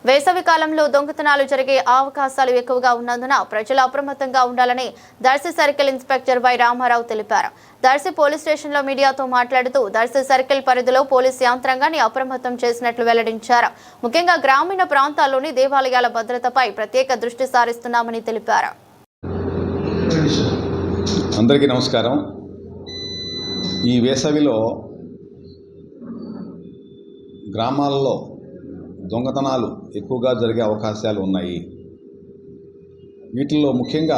వేసవి కాలంలో దొంగతనాలు జరిగే అవకాశాలు ఎక్కువగా ఉన్నందున ప్రజలు అప్రమత్తంగా ఉండాలని Darsi circle inspector Y Ramarao తెలిపారు. దర్శి పోలీస్ స్టేషన్లో మీడియాతో మాట్లాడుతూ దర్శి సర్కిల్ పరిధిలో పోలీస్ యంత్రాంగాన్ని అప్రమత్తం చేసినట్లు వెల్లడించారు. ముఖ్యంగా గ్రామీణ ప్రాంతాల్లోని దేవాలయాల భద్రతపై ప్రత్యేక దృష్టి సారిస్తున్నామని తెలిపారు. అందరికీ నమస్కారం. ఈ వేసవిలో గ్రామాల్లో దొంగతనాలు ఎక్కువగా జరిగే అవకాశాలు ఉన్నాయి. వీటిల్లో ముఖ్యంగా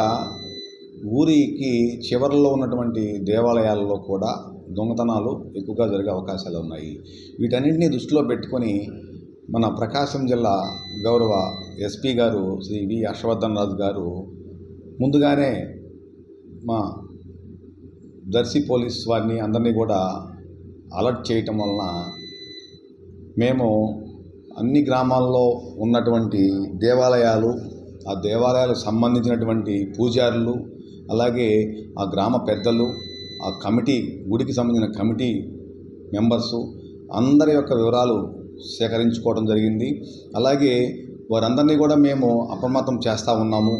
ఊరికి చివరిలో ఉన్నటువంటి దేవాలయాల్లో కూడా దొంగతనాలు ఎక్కువగా జరిగే అవకాశాలు ఉన్నాయి. వీటన్నింటినీ దృష్టిలో పెట్టుకొని మన ప్రకాశం జిల్లా గౌరవ ఎస్పీ గారు శ్రీ వి హర్షవర్ధన్ రాజు గారు ముందుగానే మా దర్శి పోలీస్ వారిని అందరినీ కూడా అలర్ట్ చేయటం వలన మేము అన్ని గ్రామాల్లో ఉన్నటువంటి దేవాలయాలు, ఆ దేవాలయాలకు సంబంధించినటువంటి పూజారులు, అలాగే ఆ గ్రామ పెద్దలు, ఆ కమిటీ, గుడికి సంబంధించిన కమిటీ మెంబర్సు అందరి యొక్క వివరాలు సేకరించుకోవడం జరిగింది. అలాగే వారందరినీ కూడా మేము అప్రమత్తం చేస్తూ ఉన్నాము.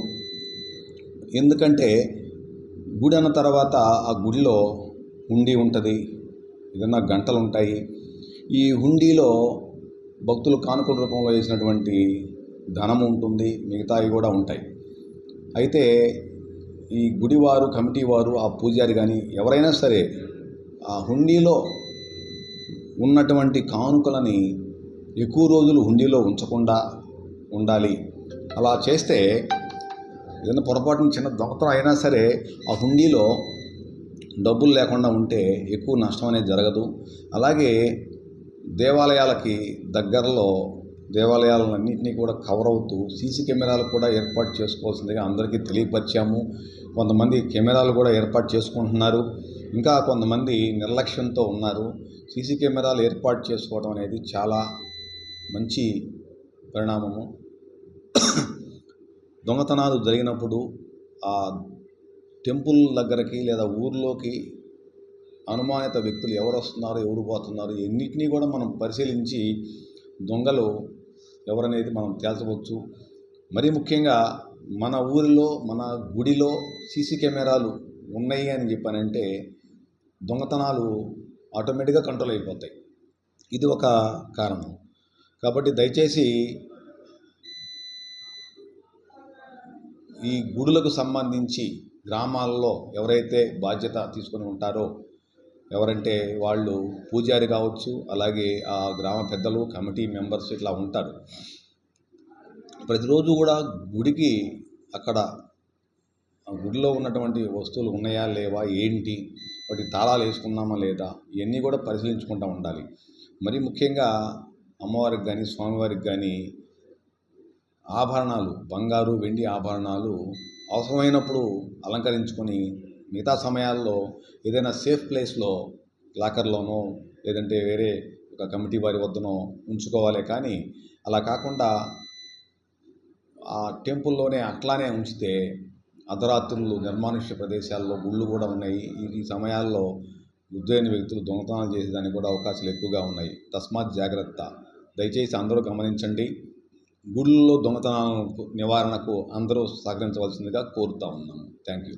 ఎందుకంటే గుడి అన్న తర్వాత ఆ గుడిలో హుండీ ఉంటుంది, ఏదన్నా గంటలు ఉంటాయి. ఈ హుండీలో భక్తులు కానుకల రూపంలో వేసినటువంటి ధనం ఉంటుంది, మిగతావి కూడా ఉంటాయి. అయితే ఈ గుడివారు, కమిటీ వారు, ఆ పూజారి కానీ ఎవరైనా సరే ఆ హుండీలో ఉన్నటువంటి కానుకలని ఎక్కువ రోజులు హుండీలో ఉంచకుండా ఉండాలి. అలా చేస్తే ఏదైనా పొరపాటున చిన్న దొంగతనం అయినా సరే ఆ హుండీలో డబ్బులు లేకుండా ఉంటే ఎక్కువ నష్టం అనేది జరగదు. అలాగే దేవాలయాలకి దగ్గరలో దేవాలయాలన్నింటినీ కూడా కవర్ అవుతూ సీసీ కెమెరాలు కూడా ఏర్పాటు చేసుకోవాల్సిందిగా అందరికీ తెలియపరిచాము. కొంతమంది కెమెరాలు కూడా ఏర్పాటు చేసుకుంటున్నారు, ఇంకా కొంతమంది నిర్లక్ష్యంతో ఉన్నారు. సీసీ కెమెరాలు ఏర్పాటు చేసుకోవడం అనేది చాలా మంచి పరిణామము. దొంగతనాలు జరిగినప్పుడు ఆ టెంపుల్ దగ్గరకి లేదా ఊర్లోకి అనుమానిత వ్యక్తులు ఎవరు వస్తున్నారు, ఎవరు పోతున్నారు, ఎన్నిటినీ కూడా మనం పరిశీలించి దొంగలు ఎవరనేది మనం తేల్చవచ్చు. మరీ ముఖ్యంగా మన ఊరిలో, మన గుడిలో సీసీ కెమెరాలు ఉన్నాయి అని చెప్పానంటే దొంగతనాలు ఆటోమేటిక్గా కంట్రోల్ అయిపోతాయి. ఇది ఒక కారణం. కాబట్టి దయచేసి ఈ గుడులకు సంబంధించి గ్రామాల్లో ఎవరైతే బాధ్యత తీసుకొని ఉంటారో, ఎవరంటే వాళ్ళు పూజారి కావచ్చు, అలాగే ఆ గ్రామ పెద్దలు, కమిటీ మెంబర్స్ ఇట్లా ఉంటారు. ప్రతిరోజు కూడా గుడికి అక్కడ గుడిలో ఉన్నటువంటి వస్తువులు ఉన్నాయా లేవా, ఏంటి, వాటి తాళాలు వేసుకున్నామా లేదా, ఇవన్నీ కూడా పరిశీలించుకుంటూ ఉండాలి. మరీ ముఖ్యంగా అమ్మవారికి కానీ స్వామివారికి కానీ ఆభరణాలు, బంగారు వెండి ఆభరణాలు అవసరమైనప్పుడు అలంకరించుకొని మిగతా సమయాల్లో ఏదైనా సేఫ్ ప్లేస్లో లాకర్లోనో లేదంటే వేరే ఒక కమిటీ వారి వద్దనో ఉంచుకోవాలి. కానీ అలా కాకుండా ఆ టెంపుల్లోనే అట్లానే ఉంచితే అర్ధరాత్రులు నిర్మానుష్య ప్రదేశాల్లో గుళ్ళు కూడా ఉన్నాయి. ఈ సమయాల్లో ఉద్యోగ వ్యక్తులు దొంగతనాలు చేసేదానికి కూడా అవకాశాలు ఎక్కువగా ఉన్నాయి. తస్మాత్ జాగ్రత్త. దయచేసి అందరూ గమనించండి. గుళ్ళల్లో దొంగతనాల నివారణకు అందరూ సహకరించవలసిందిగా కోరుతా ఉన్నాము. Thank you.